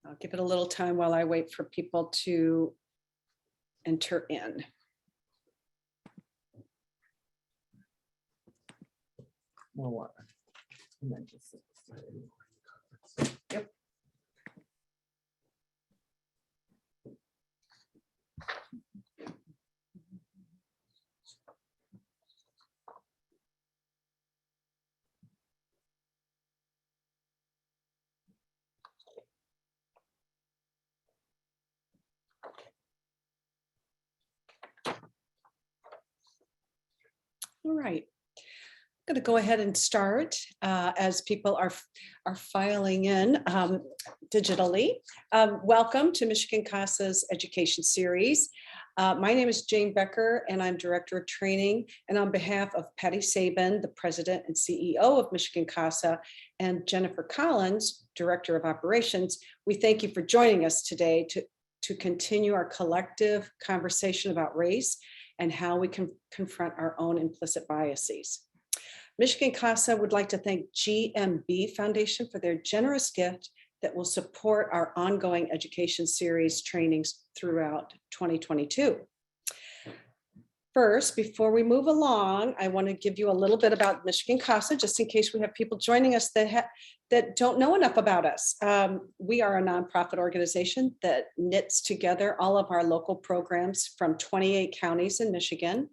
I'll give it a little time while I wait for people to enter in. More water. And then just Yep. All right. I'm going to go ahead and start as people are filing in digitally. Welcome to Michigan CASA's education series. My name is Jane Becker, and I'm Director of Training. And on behalf of Patty Sabin, the President and CEO of Michigan CASA, and Jennifer Collins, Director of Operations, we thank you for joining us today to continue our collective conversation about race and how we can confront our own implicit biases. Michigan CASA would like to thank GMB Foundation for their generous gift that will support our ongoing education series trainings throughout 2022. First, before we move along, I want to give you a little bit about Michigan CASA, just in case we have people joining us that don't know enough about us. We are a nonprofit organization that knits together all of our local programs from 28 counties in Michigan.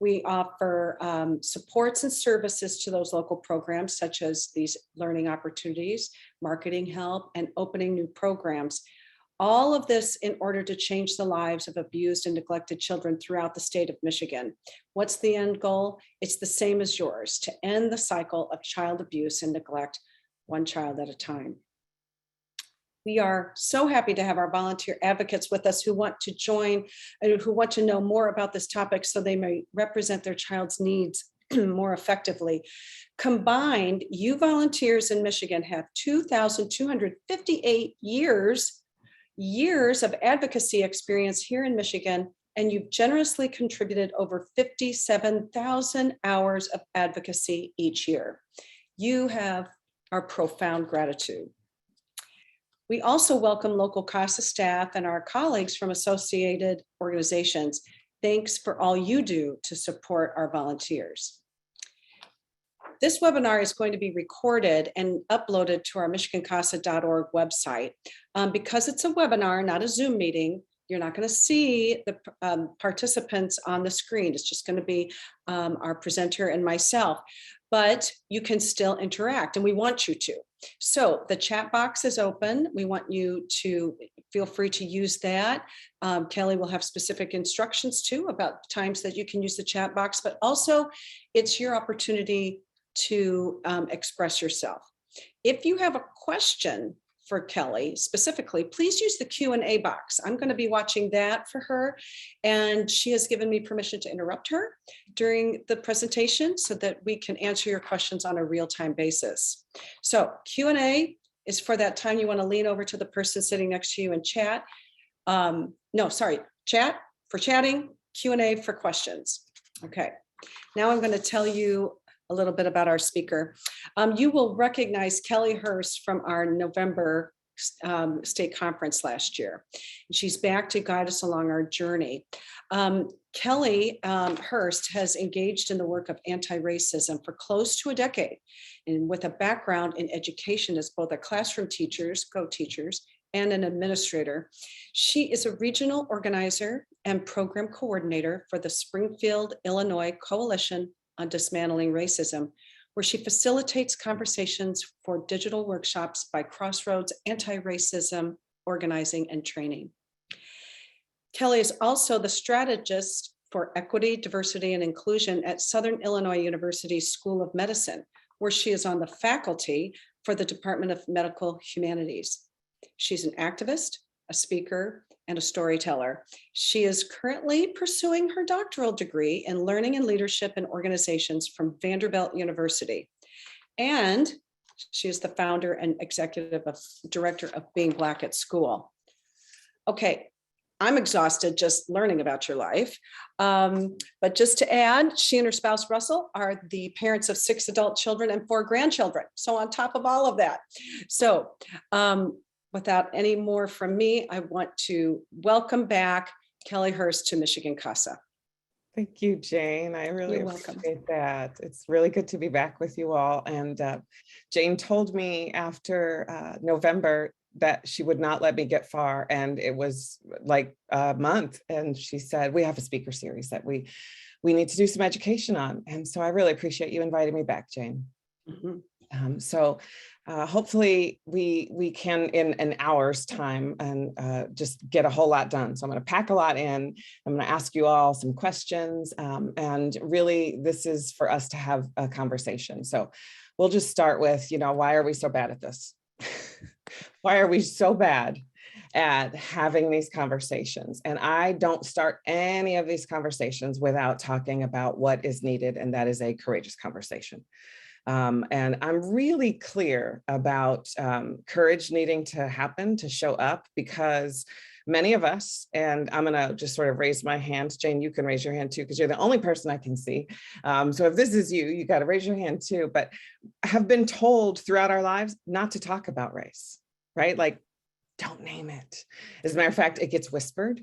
We offer supports and services to those local programs, such as these learning opportunities, marketing help, and opening new programs. All of this in order to change the lives of abused and neglected children throughout the state of Michigan. What's the end goal? It's the same as yours, to end the cycle of child abuse and neglect, one child at a time. We are so happy to have our volunteer advocates with us who want to join and who want to know more about this topic so they may represent their child's needs more effectively. Combined, you volunteers in Michigan have 2,258 years of advocacy experience here in Michigan, and you've generously contributed over 57,000 hours of advocacy each year. You have our profound gratitude. We also welcome local CASA staff and our colleagues from associated organizations. Thanks for all you do to support our volunteers. This webinar is going to be recorded and uploaded to our michigancasa.org website. Because it's a webinar, not a Zoom meeting, you're not going to see the participants on the screen. It's just going to be our presenter and myself, but you can still interact, and we want you to. So the chat box is open. We want you to feel free to use that. Kelly will have specific instructions too about times that you can use the chat box, but also it's your opportunity to express yourself. If you have a question for Kelly specifically, please use the Q&A box. I'm going to be watching that for her, and she has given me permission to interrupt her during the presentation so that we can answer your questions on a real-time basis. So Q&A is for that time you want to lean over to the person sitting next to you and chat. Chat for chatting, Q&A for questions. Okay, now I'm going to tell you a little bit about our speaker. You will recognize Kelly Hurst from our November state conference last year. She's back to guide us along our journey. Kelly Hurst has engaged in the work of anti-racism for close to a decade, and with a background in education as both a classroom teachers, co-teachers, and an administrator. She is a regional organizer and program coordinator for the Springfield, Illinois Coalition on Dismantling Racism, where she facilitates conversations for digital workshops by Crossroads Anti-Racism Organizing and Training. Kelly is also the strategist for equity, diversity, and inclusion at Southern Illinois University School of Medicine, where she is on the faculty for the Department of Medical Humanities. She's an activist, a speaker, and a storyteller. She is currently pursuing her doctoral degree in learning and leadership in organizations from Vanderbilt University. And she is the founder and executive director of Being Black at School. Okay, I'm exhausted just learning about your life. But just to add, she and her spouse, Russell, are the parents of 6 adult children and 4 grandchildren. So on top of all of that. So Without any more from me, I want to welcome back Kelly Hurst to Michigan CASA. Thank you, Jane. I really You're welcome. appreciate that. It's really good to be back with you all. And Jane told me after November that she would not let me get far. And it was like a month. And she said, we have a speaker series that we need to do some education on. And so I really appreciate you inviting me back, Jane. Mm-hmm. Hopefully we can in an hour's time and just get a whole lot done. So I'm going to pack a lot in. I'm going to ask you all some questions. And really, this is for us to have a conversation. So we'll just start with, why are we so bad at this? Why are we so bad at having these conversations? And I don't start any of these conversations without talking about what is needed, and that is a courageous conversation. And I'm really clear about courage needing to happen, to show up, because many of us, and I'm going to just sort of raise my hand. Jane, you can raise your hand too, because you're the only person I can see. So if this is you, you got to raise your hand too, but have been told throughout our lives not to talk about race, right? Like, don't name it. As a matter of fact, it gets whispered.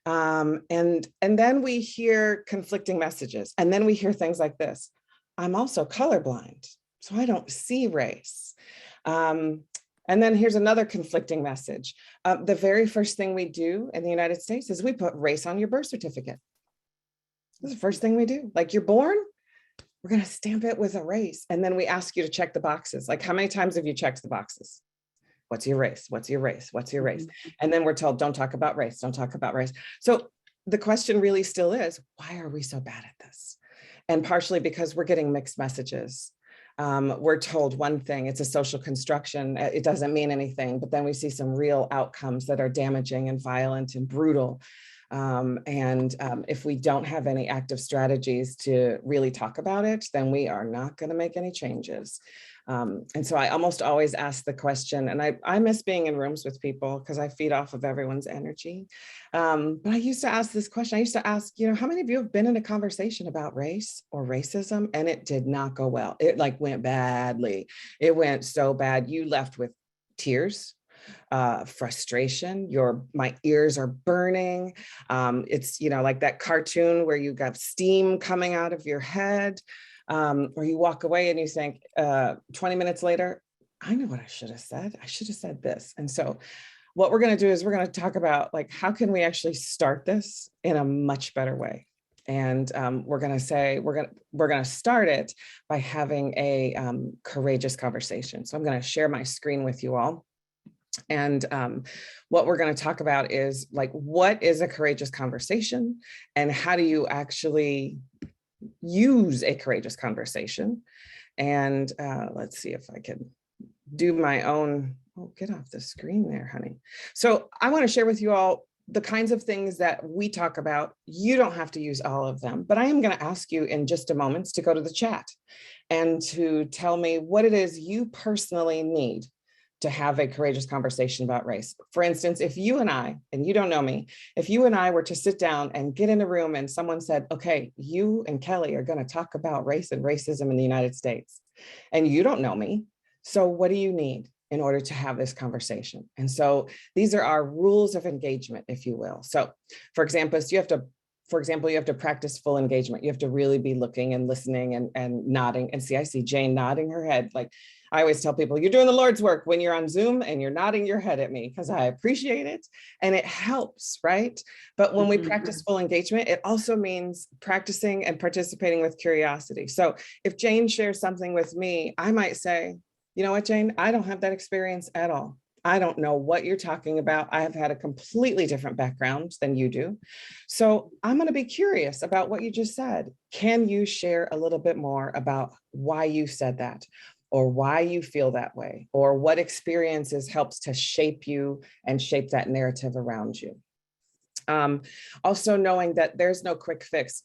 And then we hear conflicting messages. And then we hear things like this: I'm also colorblind, so I don't see race. And then here's another conflicting message. The very first thing we do in the United States is we put race on your birth certificate. That's the first thing we do. Like, you're born, we're going to stamp it with a race. And then we ask you to check the boxes. Like, how many times have you checked the boxes? What's your race? What's your race? What's your race? And then we're told, don't talk about race. Don't talk about race. So the question really still is, why are we so bad at this? And partially because we're getting mixed messages. We're told one thing, it's a social construction, it doesn't mean anything, but then we see some real outcomes that are damaging and violent and brutal. If we don't have any active strategies to really talk about it, then we are not going to make any changes. And so I almost always ask the question, and I miss being in rooms with people because I feed off of everyone's energy. But I used to ask this question. I used to ask, how many of you have been in a conversation about race or racism and it did not go well? It went badly. It went so bad. You left with tears, frustration. My ears are burning. It's, like that cartoon where you got steam coming out of your head. Or you walk away and you think 20 minutes later, I know what I should have said. I should have said this. And so what we're going to do is we're going to talk about, how can we actually start this in a much better way? And we're going to say, we're going to start it by having a courageous conversation. So I'm going to share my screen with you all. And what we're going to talk about is, what is a courageous conversation and how do you actually use a courageous conversation? And let's see if I can do my own. Oh, get off the screen there, honey. So I want to share with you all the kinds of things that we talk about. You don't have to use all of them, but I am going to ask you in just a moment to go to the chat and to tell me what it is you personally need to have a courageous conversation about race. For instance, if you and I, and you don't know me, if you and I were to sit down and get in a room and someone said, okay, you and Kelly are going to talk about race and racism in the United States, and you don't know me, so what do you need in order to have this conversation? And so these are our rules of engagement, if you will. So for example, you have to practice full engagement. You have to really be looking and listening and nodding. And see, I see Jane nodding her head. Like, I always tell people, you're doing the Lord's work when you're on Zoom and you're nodding your head at me, because I appreciate it and it helps, right? But when we practice full engagement, it also means practicing and participating with curiosity. So if Jane shares something with me, I might say, you know what, Jane, I don't have that experience at all. I don't know what you're talking about. I have had a completely different background than you do. So I'm going to be curious about what you just said. Can you share a little bit more about why you said that, or why you feel that way, or what experiences helps to shape you and shape that narrative around you? Also knowing that there's no quick fix.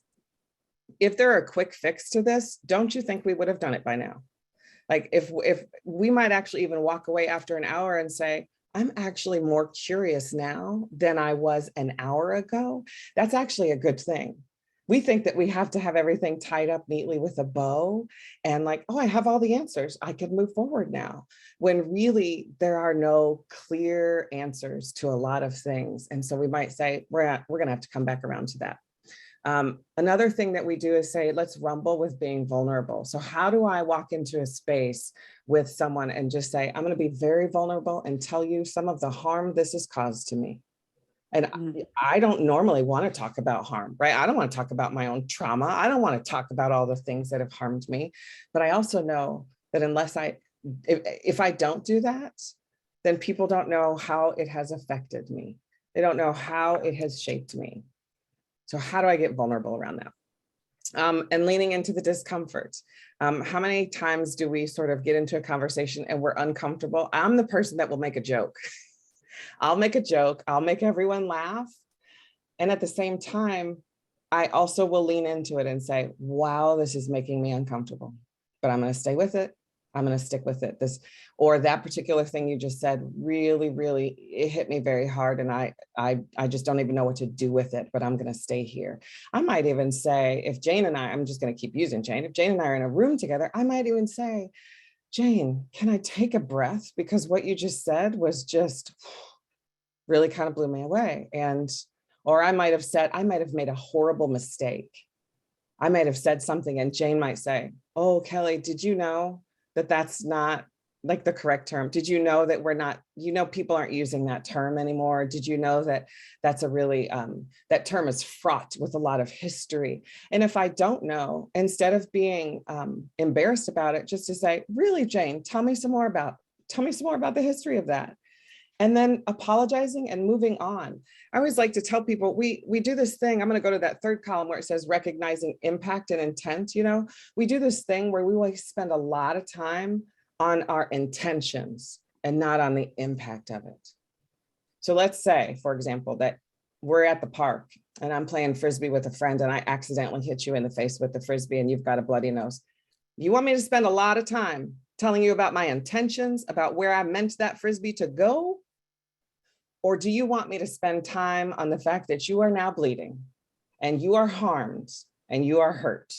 If there are a quick fix to this, don't you think we would have done it by now? Like, if we might actually even walk away after an hour and say, I'm actually more curious now than I was an hour ago. That's actually a good thing. We think that we have to have everything tied up neatly with a bow and like, oh, I have all the answers, I can move forward now. When really there are no clear answers to a lot of things. And so we might say, we're going to have to come back around to that. Another thing that we do is say, let's rumble with being vulnerable. So how do I walk into a space with someone and just say, I'm going to be very vulnerable and tell you some of the harm this has caused to me. And I don't normally want to talk about harm, right? I don't want to talk about my own trauma. I don't want to talk about all the things that have harmed me. But I also know that if I don't do that, then people don't know how it has affected me. They don't know how it has shaped me. So how do I get vulnerable around that? And leaning into the discomfort. How many times do we sort of get into a conversation and we're uncomfortable? I'm the person that will make a joke. I'll make a joke. I'll make everyone laugh. And at the same time, I also will lean into it and say, wow, this is making me uncomfortable, but I'm going to stay with it. I'm going to stick with it. This or that particular thing you just said really, really, it hit me very hard. And I just don't even know what to do with it, but I'm going to stay here. I might even say, if Jane and I'm just going to keep using Jane. If Jane and I are in a room together, I might even say, Jane, can I take a breath? Because what you just said was just really kind of blew me away. Or I might have made a horrible mistake. I might have said something and Jane might say, oh, Kelly, did you know that that's not like the correct term? Did you know that we're not, people aren't using that term anymore? Did you know that that's a really, that term is fraught with a lot of history? And if I don't know, instead of being embarrassed about it, just to say, really, Jane, tell me some more about the history of that. And then apologizing and moving on. I always like to tell people, we do this thing. I'm going to go to that third column where it says recognizing impact and intent. We do this thing where we will spend a lot of time on our intentions and not on the impact of it. So let's say, for example, that we're at the park and I'm playing Frisbee with a friend and I accidentally hit you in the face with the Frisbee and you've got a bloody nose. You want me to spend a lot of time telling you about my intentions, about where I meant that Frisbee to go? Or do you want me to spend time on the fact that you are now bleeding and you are harmed and you are hurt?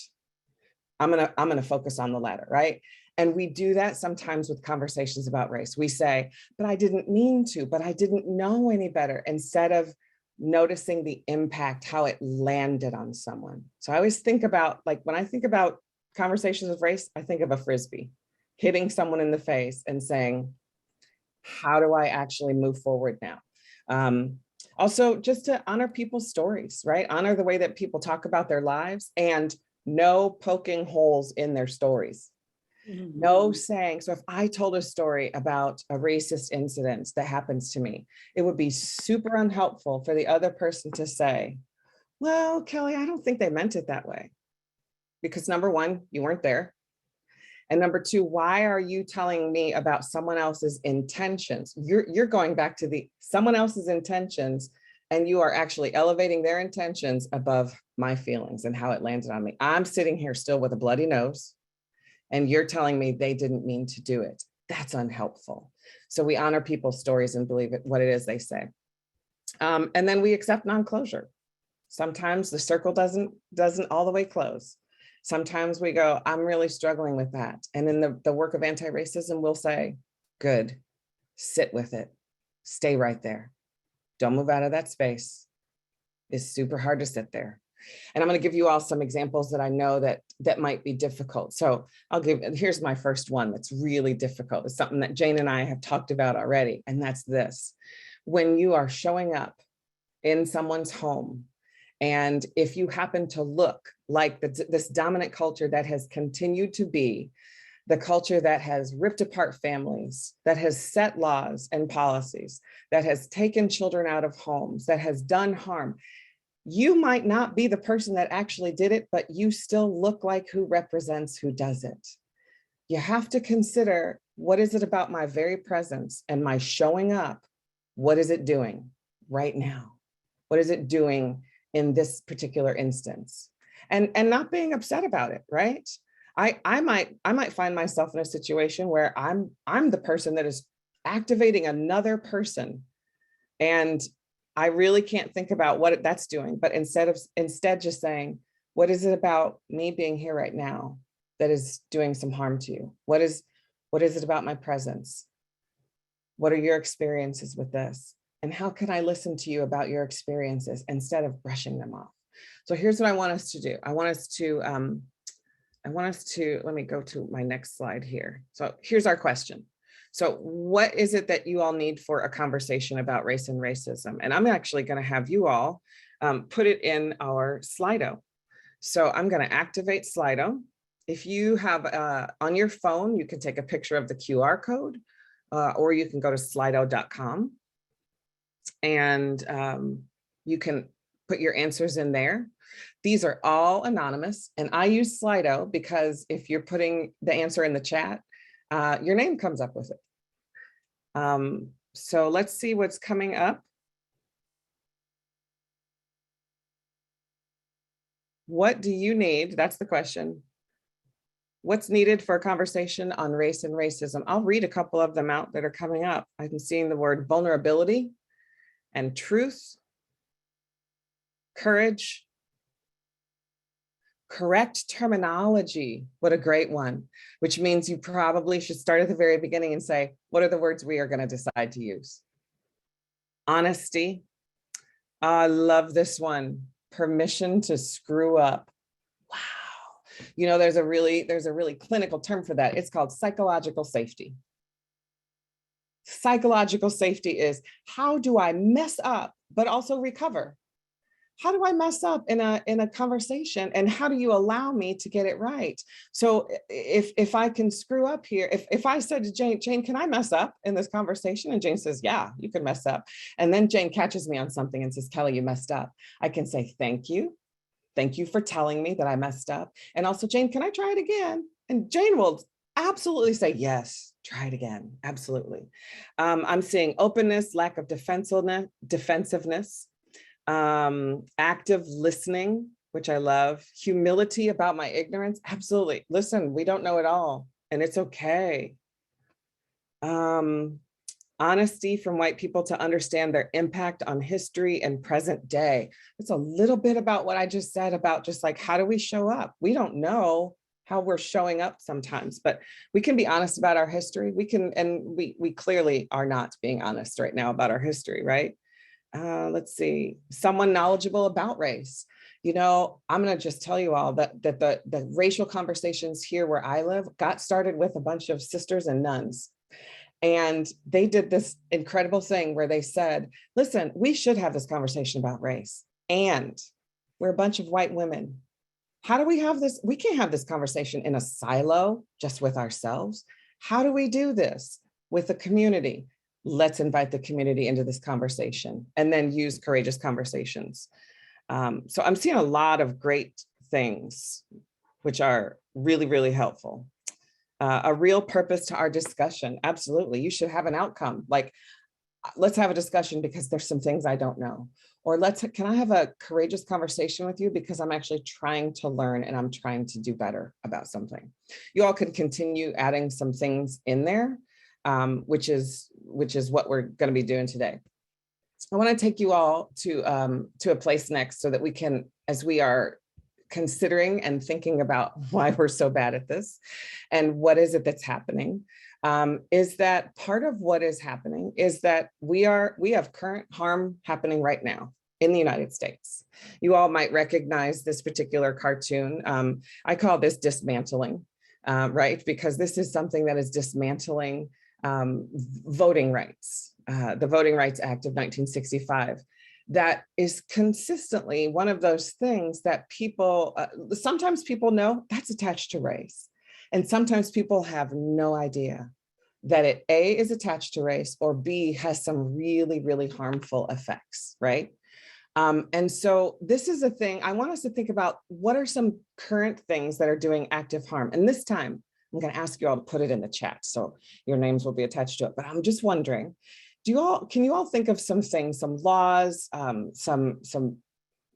I'm gonna focus on the latter, right? And we do that sometimes with conversations about race. We say, but I didn't mean to, but I didn't know any better, instead of noticing the impact, how it landed on someone. So I always think about, like, when I think about conversations of race, I think of a Frisbee hitting someone in the face and saying, how do I actually move forward now? Also, just to honor people's stories, right? Honor the way that people talk about their lives and no poking holes in their stories. No saying, so if I told a story about a racist incident that happens to me, it would be super unhelpful for the other person to say, well, Kelly, I don't think they meant it that way. Because number one, you weren't there. And number two, why are you telling me about someone else's intentions? You're going back to someone else's intentions, and you are actually elevating their intentions above my feelings and how it landed on me. I'm sitting here still with a bloody nose, and you're telling me they didn't mean to do it. That's unhelpful. So we honor people's stories and believe what it is they say. And then we accept non-closure. Sometimes the circle doesn't all the way close. Sometimes we go, I'm really struggling with that. And in the work of anti-racism, we'll say, good, sit with it, stay right there. Don't move out of that space. It's super hard to sit there. And I'm going to give you all some examples that I know that might be difficult. So here's my first one that's really difficult. It's something that Jane and I have talked about already. And that's this: when you are showing up in someone's home, and if you happen to look like this dominant culture that has continued to be the culture that has ripped apart families, that has set laws and policies, that has taken children out of homes, that has done harm, you might not be the person that actually did it, but you still look like who represents who does it. You have to consider, what is it about my very presence and my showing up? What is it doing right now? What is it doing in this particular instance? And not being upset about it, right? I might find myself in a situation where I'm the person that is activating another person, and I really can't think about what that's doing, but instead just saying, What is it about me being here right now that is doing some harm to you? What is it about my presence? What are your experiences with this? And how can I listen to you about your experiences instead of brushing them off? So here's what I want us to do. I want us to, let me go to my next slide here. So here's our question. So what is it that you all need for a conversation about race and racism? And I'm actually going to have you all put it in our Slido. So I'm going to activate Slido. If you have on your phone, you can take a picture of the QR code, or you can go to slido.com and you can put your answers in there. These are all anonymous, and I use Slido because if you're putting the answer in the chat, your name comes up with it. So let's see what's coming up. What do you need? That's the question. What's needed for a conversation on race and racism? I'll read a couple of them out that are coming up. I'm seeing the word vulnerability and truth, courage, correct terminology. What a great one, which means you probably should start at the very beginning and say, what are the words we are going to decide to use? Honesty. I love this one. Permission to screw up. Wow. You know, there's a really clinical term for that. It's called psychological safety. Psychological safety is, how do I mess up, but also recover? How do I mess up in a conversation, and how do you allow me to get it right? So if I can screw up here, if I said to Jane, can I mess up in this conversation? And Jane says, yeah, you can mess up. And then Jane catches me on something and says, Kelly, you messed up. I can say, thank you. Thank you for telling me that I messed up. And also, Jane, can I try it again? And Jane will absolutely say, yes, try it again. Absolutely. I'm seeing openness, lack of defensiveness, active listening, which I love, humility about my ignorance. Absolutely. Listen, we don't know it all, and it's okay. Honesty from white people to understand their impact on history and present day. It's a little bit about what I just said about just like, how do we show up? We don't know how we're showing up sometimes, but we can be honest about our history. We can, and we clearly are not being honest right now about our history, right? Let's see, someone knowledgeable about race. You know, I'm going to just tell you all that the racial conversations here where I live got started with a bunch of sisters and nuns. And they did this incredible thing where they said, listen, we should have this conversation about race. And we're a bunch of white women. How do we have this? We can't have this conversation in a silo just with ourselves. How do we do this with the community? Let's invite the community into this conversation and then use courageous conversations. So I'm seeing a lot of great things, which are really, really helpful. A real purpose to our discussion. Absolutely. You should have an outcome. Like, let's have a discussion because there's some things I don't know. Or can I have a courageous conversation with you because I'm actually trying to learn and I'm trying to do better about something. You all could continue adding some things in there. Which is what we're going to be doing today. I want to take you all to a place next so that we can, as we are considering and thinking about why we're so bad at this and what is it that's happening, is that part of what is happening is that we have current harm happening right now in the United States. You all might recognize this particular cartoon. I call this dismantling, right? Because this is something that is dismantling voting rights, the Voting Rights Act of 1965. That is consistently one of those things that people, sometimes people know that's attached to race. And sometimes people have no idea that it A, is attached to race, or B, has some really, really harmful effects, right? And so this is a thing I want us to think about. What are some current things that are doing active harm? And this time, I'm going to ask you all to put it in the chat so your names will be attached to it. But I'm just wondering, can you all think of some things, some laws, some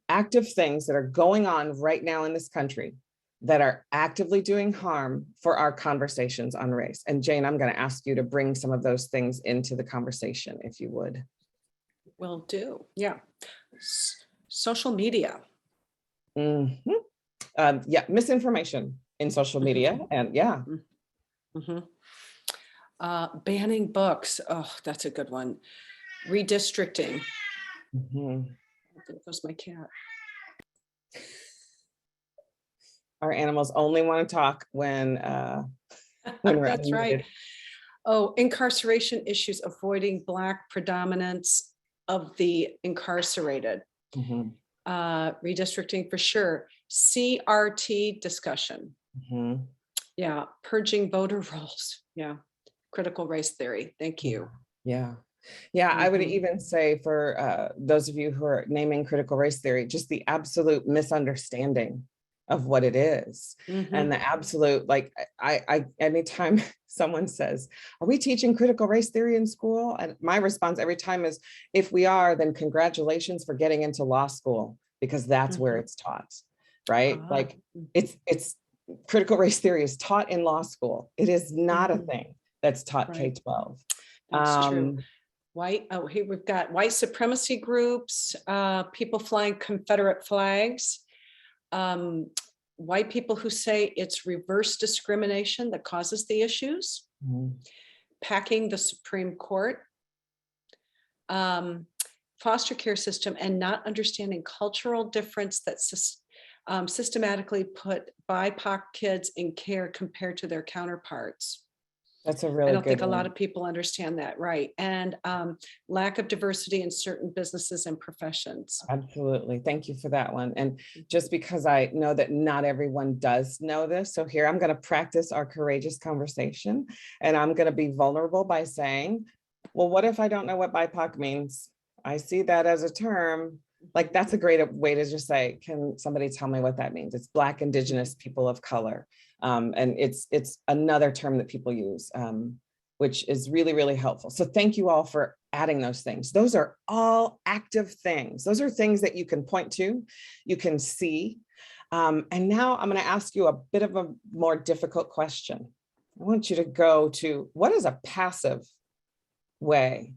active things that are going on right now in this country that are actively doing harm for our conversations on race? And Jane, I'm going to ask you to bring some of those things into the conversation, if you would. Will do. Yeah. Social media. Mm-hmm. Yeah, misinformation in social media, and yeah. Mhm. Banning books. Oh, that's a good one. Redistricting. Mhm. There goes my cat. Our animals only want to talk when we're That's right. unmuted. Oh, incarceration issues, avoiding Black predominance of the incarcerated. Mhm, Redistricting for sure. CRT discussion. mhm. Yeah. Purging voter rolls. Yeah. Critical race theory. Thank Yeah, you. yeah. Yeah, I would Mhm. even say for those of you who are naming critical race theory, just the absolute misunderstanding of what it is. And Mhm. the absolute, like, anytime someone says, are we teaching critical race theory in school? And my response every time is, if we are, then congratulations for getting into law school, because that's where Mhm. it's taught, right? Ah, Like, it's critical race theory is taught in law school. It is not a mhm. thing that's taught Right. K-12. That's true. Here we've got white supremacy groups, people flying Confederate flags, um, white people who say it's reverse discrimination that causes the issues, Mhm. packing the Supreme Court, um, foster care system, and not understanding cultural difference that systematically put BIPOC kids in care compared to their counterparts. That's a I really don't good think a lot one. of people understand that, right? And lack of diversity in certain businesses and professions. Absolutely. Thank you for that one. And just because I know that not everyone does know this, so here I'm going to practice our courageous conversation, and I'm going to be vulnerable by saying, well, what if I don't know what BIPOC means? I see that as a term. Like, that's a great way to just say, can somebody tell me what that means? It's Black, Indigenous, people of color. And it's another term that people use, which is really, really helpful. So thank you all for adding those things. Those are all active things. Those are things that you can point to, you can see. And now I'm going to ask you a bit of a more difficult question. I want you to go to, what is a passive way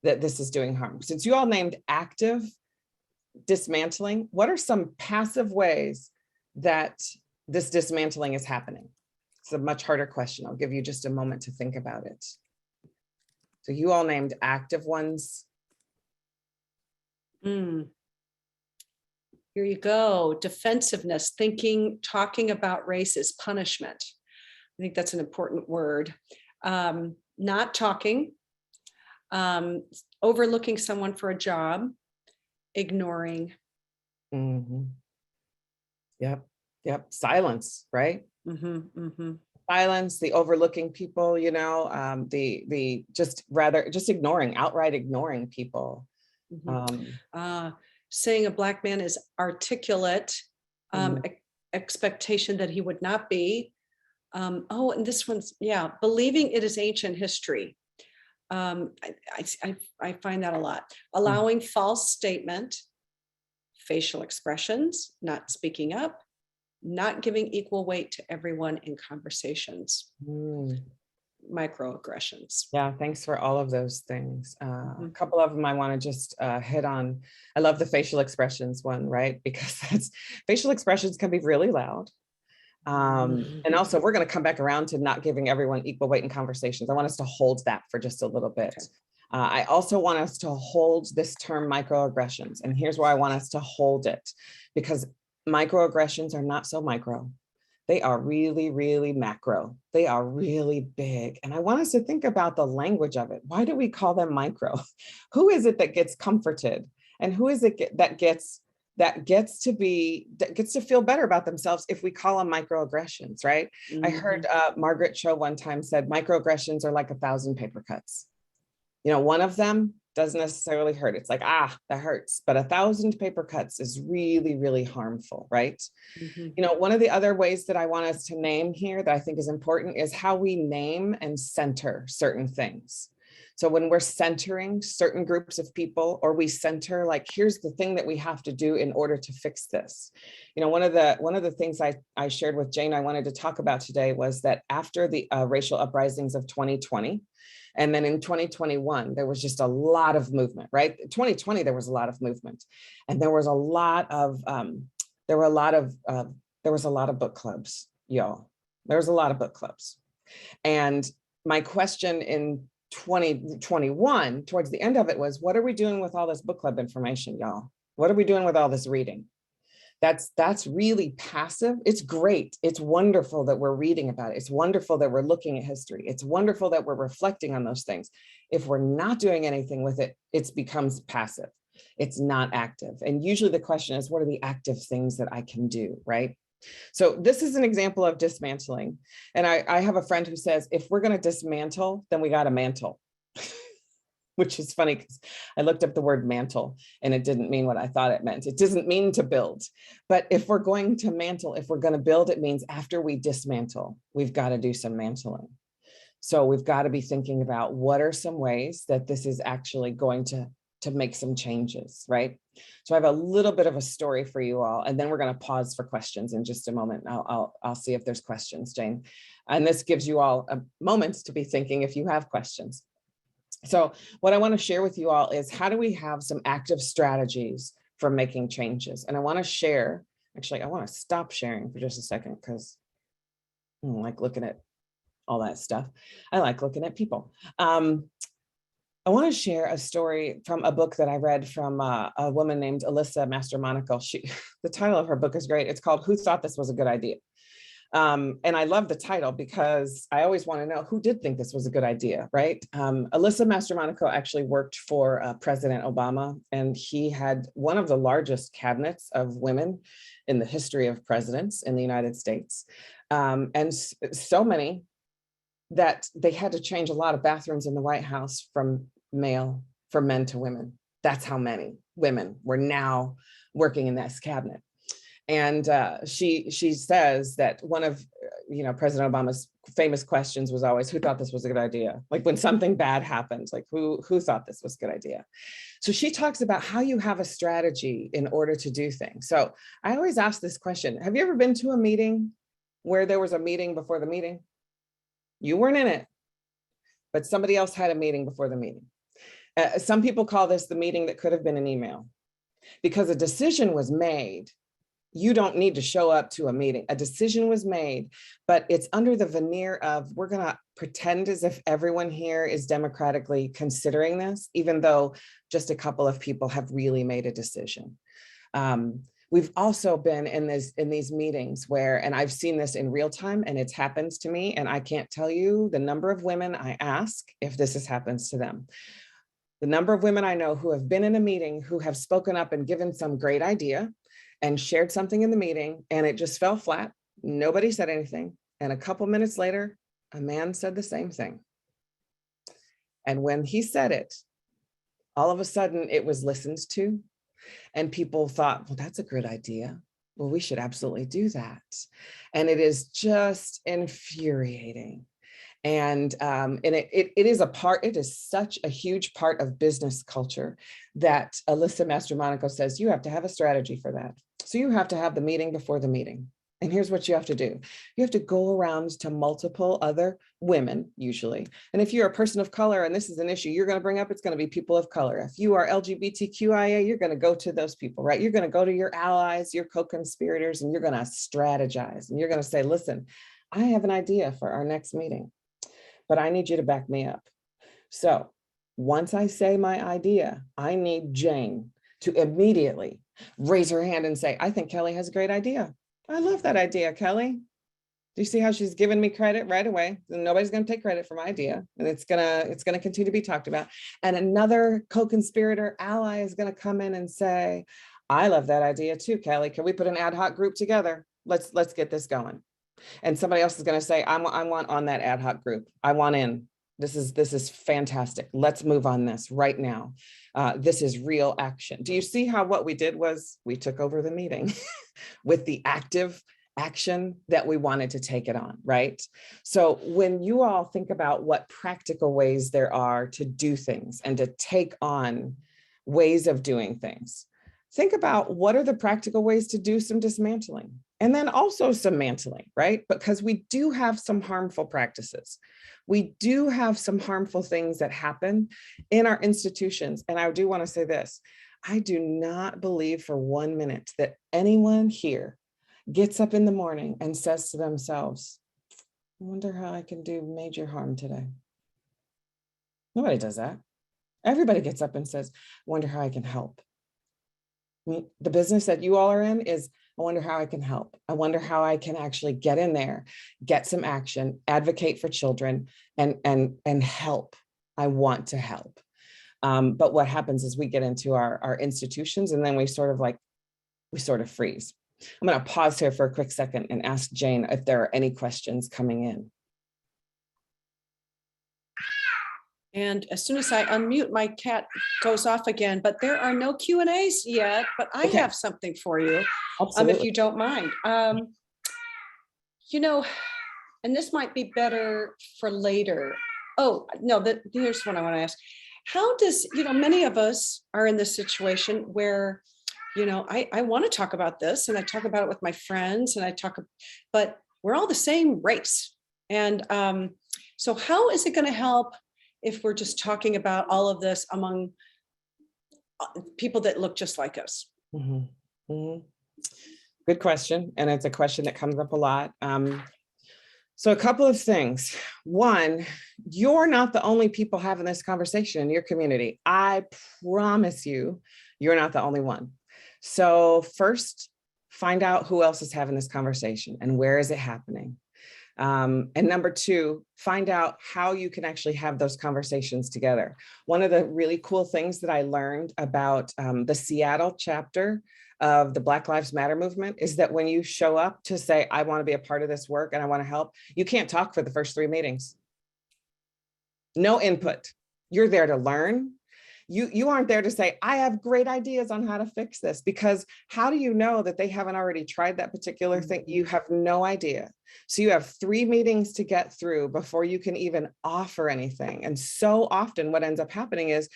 that this is doing harm? Since you all named active dismantling, what are some passive ways that this dismantling is happening? It's a much harder question. I'll give you just a moment to think about it. So you all named active ones. Mm. Here you go. Defensiveness, talking about race is punishment. I think that's an important word. Not talking, overlooking someone for a job, ignoring. Mhm. Yep, yep. Silence, right? Mhm, mhm, Silence, the overlooking people, the just ignoring, outright ignoring people. mhm. Um, Saying a Black man is articulate, mm, expectation that he would not be. And this one's, yeah, believing it is ancient history. I find that a lot. mm, Allowing false statement, facial expressions, not speaking up, not giving equal weight to everyone in conversations, mm. microaggressions. Yeah, thanks for all of those things. A Mhm. couple of them I want to just hit on. I love the facial expressions one, right? Because facial expressions can be really loud. And also, we're going to come back around to not giving everyone equal weight in conversations. I want us to hold that for just a little bit. Okay. I also want us to hold this term microaggressions. And here's why I want us to hold it, because microaggressions are not so micro. They are really, really macro. They are really big. And I want us to think about the language of it. Why do we call them micro? Who is it that gets comforted? And who is it that gets to feel better about themselves if we call them microaggressions, right? I heard Margaret Cho one time said microaggressions are like 1,000 paper cuts. One of them doesn't necessarily hurt. It's like, that hurts. But 1,000 paper cuts is really, really harmful, right? Mhm. One of the other ways that I want us to name here that I think is important is how we name and center certain things. So when we're centering certain groups of people, or we center, like, here's the thing that we have to do in order to fix this. One of the things I shared with Jane I wanted to talk about today was that after the racial uprisings of 2020, and then in 2021, there was just a lot of movement, right? 2020, there was a lot of movement. And there was a lot of there were a lot of, there was a lot of book clubs, y'all. There was a lot of book clubs. And my question in 2021, towards the end of it, was, what are we doing with all this book club information, y'all? What are we doing with all this reading? That's really passive. It's great. It's wonderful that we're reading about it. It's wonderful that we're looking at history. It's wonderful that we're reflecting on those things. If we're not doing anything with it, it becomes passive. It's not active. And usually the question is, what are the active things that I can do, right? So this is an example of dismantling. And I have a friend who says, if we're going to dismantle, then we got to mantle. Which is funny because I looked up the word mantle and it didn't mean what I thought it meant. It doesn't mean to build, but if we're going to mantle, if we're going to build, it means after we dismantle, we've got to do some mantling. So we've got to be thinking about what are some ways that this is actually going to make some changes, right? So I have a little bit of a story for you all, and then we're going to pause for questions in just a moment. I'll see if there's questions, Jane. And this gives you all a moment to be thinking if you have questions. So what I want to share with you all is, how do we have some active strategies for making changes? And I want to share, actually, I want to stop sharing for just a second because I don't like looking at all that stuff. I like looking at people. I want to share a story from a book that I read from a woman named Alyssa Mastromonaco. The title of her book is great. It's called Who Thought This Was a Good Idea? And I love the title because I always want to know who did think this was a good idea, right? Alyssa Mastromonaco actually worked for President Obama, and he had one of the largest cabinets of women in the history of presidents in the United States. And so many that they had to change a lot of bathrooms in the White House from men to women. That's how many women were now working in this cabinet. And she says that one of President Obama's famous questions was always, who thought this was a good idea? Like when something bad happened, like who thought this was a good idea? So she talks about how you have a strategy in order to do things. So I always ask this question. Have you ever been to a meeting where there was a meeting before the meeting? You weren't in it, but somebody else had a meeting before the meeting. Some people call this the meeting that could have been an email, because a decision was made. You don't need to show up to a meeting. A decision was made, but it's under the veneer of, we're going to pretend as if everyone here is democratically considering this, even though just a couple of people have really made a decision. We've also been in these meetings where, and I've seen this in real time, and it's happened to me, and I can't tell you the number of women I ask if this happens to them. The number of women I know who have been in a meeting, who have spoken up and given some great idea and shared something in the meeting, and it just fell flat. Nobody said anything. And a couple minutes later, a man said the same thing. And when he said it, all of a sudden it was listened to, and people thought, well, that's a good idea. Well, we should absolutely do that. And it is just infuriating. And it is such a huge part of business culture that Alyssa Mastromonaco says you have to have a strategy for that. So you have to have the meeting before the meeting. And here's what you have to do. You have to go around to multiple other women, usually. And if you're a person of color and this is an issue you're going to bring up, it's going to be people of color. If you are LGBTQIA, you're going to go to those people, right? You're going to go to your allies, your co-conspirators, and you're going to strategize. And you're going to say, listen, I have an idea for our next meeting, but I need you to back me up. So once I say my idea, I need Jane to immediately raise her hand and say, I think Kelly has a great idea. I love that idea, Kelly. Do you see how she's giving me credit right away? And nobody's going to take credit for my idea, and it's gonna continue to be talked about. And another co-conspirator ally is going to come in and say, I love that idea too, Kelly. Can we put an ad hoc group together? Let's get this going. And somebody else is going to say, I want on that ad hoc group. I want in. This is fantastic. Let's move on this right now. This is real action. Do you see how what we did was we took over the meeting with the active action that we wanted to take it on, right? So when you all think about what practical ways there are to do things and to take on ways of doing things, think about what are the practical ways to do some dismantling, and then also some mantling, right? Because we do have some harmful practices. We do have some harmful things that happen in our institutions. And I do want to say this, I do not believe for 1 minute that anyone here gets up in the morning and says to themselves, I wonder how I can do major harm today. Nobody does that. Everybody gets up and says, I wonder how I can help. I mean, the business that you all are in is, I wonder how I can help. I wonder how I can actually get in there, get some action, advocate for children, and help. I want to help. But what happens is we get into our institutions, and then we sort of freeze. I'm going to pause here for a quick second and ask Jane if there are any questions coming in. And as soon as I unmute, my cat goes off again, but there are no Q&As yet, but I Okay. have something for you, Absolutely. if you don't mind. You know, and this might be better for later. Oh, no, here's what I want to ask. How does, many of us are in this situation where, I want to talk about this, and I talk about it with my friends, and but we're all the same race. And so how is it going to help if we're just talking about all of this among people that look just like us? Mm-hmm. Mm-hmm. Good question. And it's a question that comes up a lot. So a couple of things. One, you're not the only people having this conversation in your community. I promise you, you're not the only one. So first, find out who else is having this conversation and where is it happening. And number two, find out how you can actually have those conversations together. One of the really cool things that I learned about the Seattle chapter of the Black Lives Matter movement is that when you show up to say, I want to be a part of this work and I want to help, you can't talk for the first 3 meetings. No input. You're there to learn. You aren't there to say, I have great ideas on how to fix this, because how do you know that they haven't already tried that particular thing? You have no idea. So you have 3 meetings to get through before you can even offer anything. And so often what ends up happening is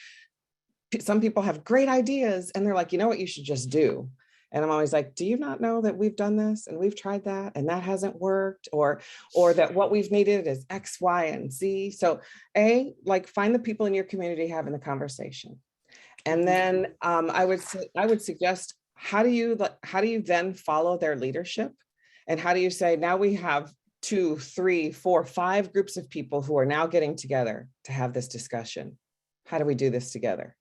some people have great ideas and they're like, you know what you should just do? And I'm always like, do you not know that we've done this and we've tried that and that hasn't worked, or that what we've needed is X, Y, and Z. So find the people in your community having the conversation. And then I would suggest, how do you then follow their leadership? And how do you say, now we have 2, 3, 4, 5 groups of people who are now getting together to have this discussion. How do we do this together?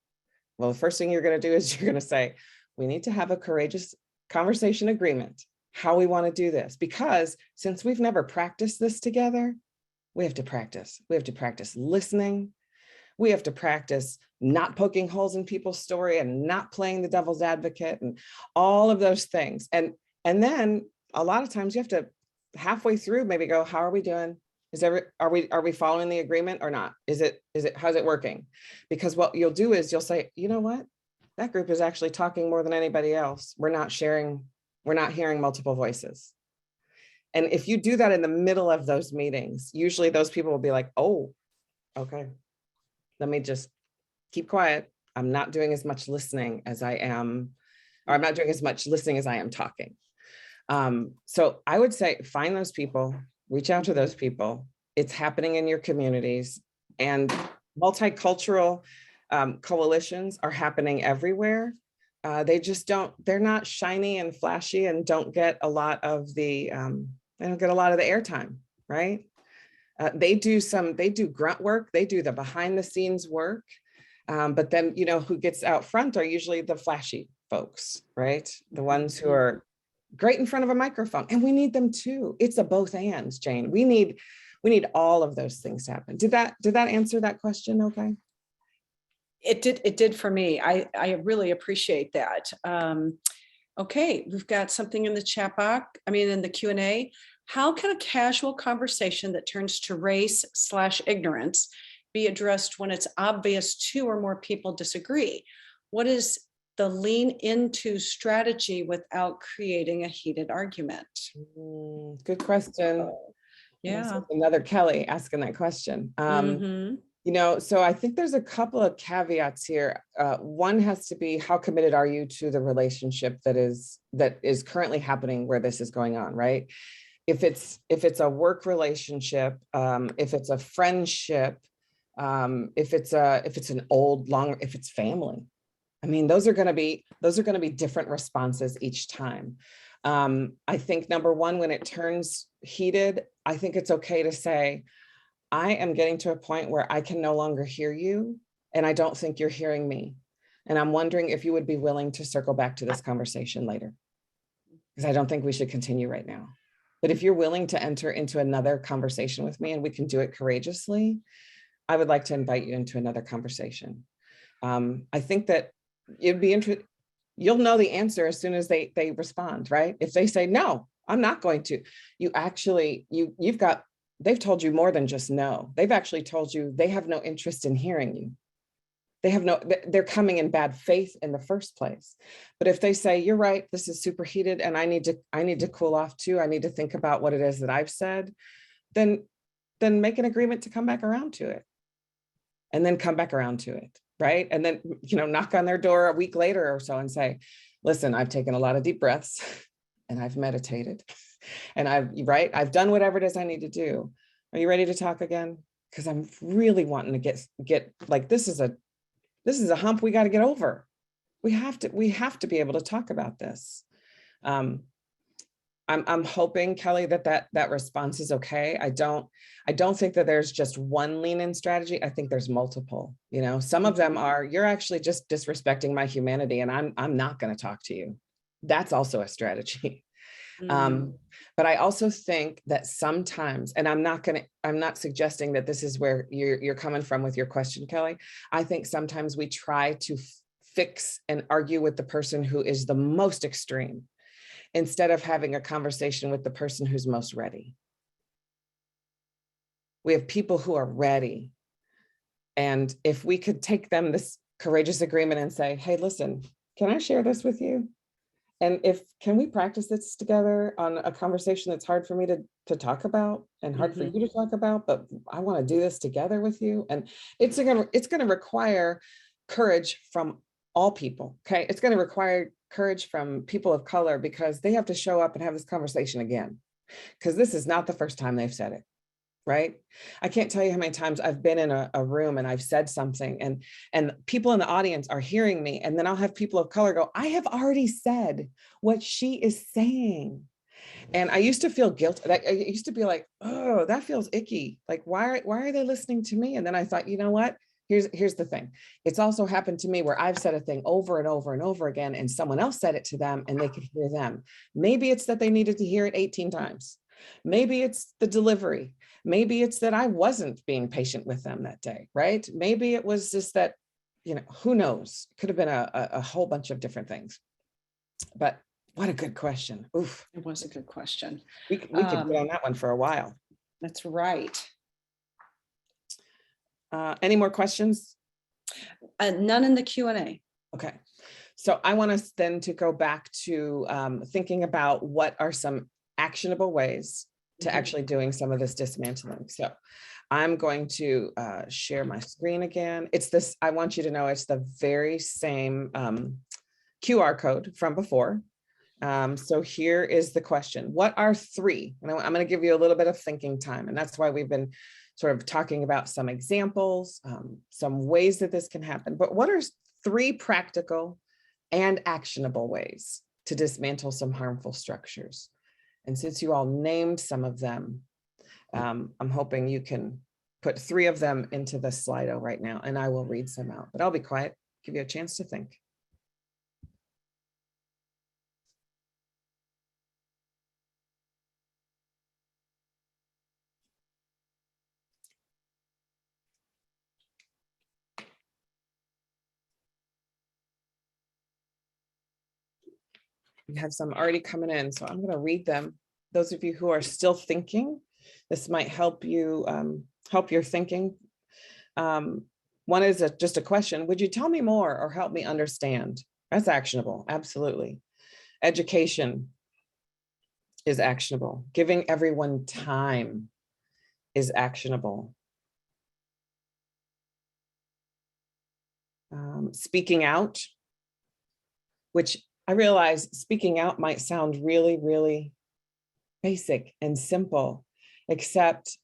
Well, the first thing you're going to do is you're going to say, we need to have a courageous conversation agreement, how we want to do this, because since we've never practiced this together, we have to practice. We have to practice listening. We have to practice not poking holes in people's story and not playing the devil's advocate and all of those things. And then a lot of times you have to halfway through maybe go, how are we doing? Are we following the agreement or not? How's it working? Because what you'll do is you'll say, you know what? That group is actually talking more than anybody else. We're not hearing multiple voices. And if you do that in the middle of those meetings, usually those people will be like, oh, okay, let me just keep quiet. I'm not doing as much listening as I am, or I'm not doing as much listening as I am talking. So I would say, find those people, reach out to those people. It's happening in your communities, and multicultural coalitions are happening everywhere. They're not shiny and flashy and don't get a lot of the airtime, right? They do grunt work, they do the behind the scenes work. But then, who gets out front are usually the flashy folks, right? The ones who are great in front of a microphone, and we need them too. It's a both ands, Jane. We need all of those things to happen. Did that answer that question? Okay. It did for me. I really appreciate that. Okay, we've got something in the chat box, in the Q&A. How can a casual conversation that turns to race/ignorance be addressed when it's obvious 2 or more people disagree? What is the lean into strategy without creating a heated argument? Good question. Yeah. Another Kelly asking that question. So I think there's a couple of caveats here. One has to be, how committed are you to the relationship that is currently happening where this is going on, right? If it's a work relationship, if it's a friendship, if it's family, I mean, those are going to be different responses each time. I think number one, when it turns heated, I think it's okay to say, I am getting to a point where I can no longer hear you, and I don't think you're hearing me. And I'm wondering if you would be willing to circle back to this conversation later, because I don't think we should continue right now. But if you're willing to enter into another conversation with me, and we can do it courageously, I would like to invite you into another conversation. I think that it'd be interesting. You'll know the answer as soon as they respond, right? If they say, no, I'm not going to, they've told you more than just no. They've actually told you they have no interest in hearing you. They're coming in bad faith in the first place. But if they say, you're right, this is superheated and I need to cool off too, I need to think about what it is that I've said, then make an agreement to come back around to it. And then come back around to it, right? And then, knock on their door a week later or so and say, listen, I've taken a lot of deep breaths and I've meditated and I've done whatever it is I need to do. Are you ready to talk again? Because I'm really wanting to get like, this is a hump we got to get over. We have to be able to talk about this. I'm hoping, Kelly, that response is okay. I don't think that there's just one lean-in strategy. I think there's multiple. Some of them are, you're actually just disrespecting my humanity and I'm not going to talk to you. That's also a strategy. But I also think that sometimes, and I'm not suggesting that this is where you're coming from with your question, Kelly. I think sometimes we try to fix and argue with the person who is the most extreme, instead of having a conversation with the person who's most ready. We have people who are ready. And if we could take them this courageous agreement and say, hey, listen, can I share this with you? And can we practice this together on a conversation that's hard for me to talk about and hard for you to talk about, but I want to do this together with you. And it's going to require courage from all people. Okay. It's going to require courage from people of color, because they have to show up and have this conversation again, because this is not the first time they've said it, right? I can't tell you how many times I've been in a room and I've said something and people in the audience are hearing me, and then I'll have people of color go, I have already said what she is saying. And I used to feel guilty. I used to be like, oh, that feels icky. Like, why are they listening to me? And then I thought, you know what? Here's the thing. It's also happened to me where I've said a thing over and over and over again, and someone else said it to them and they could hear them. Maybe it's that they needed to hear it 18 times. Maybe it's the delivery. Maybe it's that I wasn't being patient with them that day, right? Maybe it was just that, who knows? It could have been a whole bunch of different things. But what a good question. Oof. It was a good question. We could get on that one for a while. That's right. Any more questions? None in the Q&A. Okay. So I want us then to go back to thinking about what are some actionable ways to actually doing some of this dismantling. So I'm going to share my screen again. I want you to know it's the very same QR code from before. So here is the question. What are three? And I'm going to give you a little bit of thinking time. And that's why we've been sort of talking about some examples, some ways that this can happen. But what are three practical and actionable ways to dismantle some harmful structures? And since you all named some of them, I'm hoping you can put three of them into the Slido right now, and I will read some out, but I'll be quiet, give you a chance to think. We have some already coming in, so I'm going to read them. Those of you who are still thinking, this might help you, help your thinking. One is just a question. Would you tell me more or help me understand? That's actionable. Absolutely. Education is actionable. Giving everyone time is actionable. Speaking out, which I realize speaking out might sound really, really basic and simple, except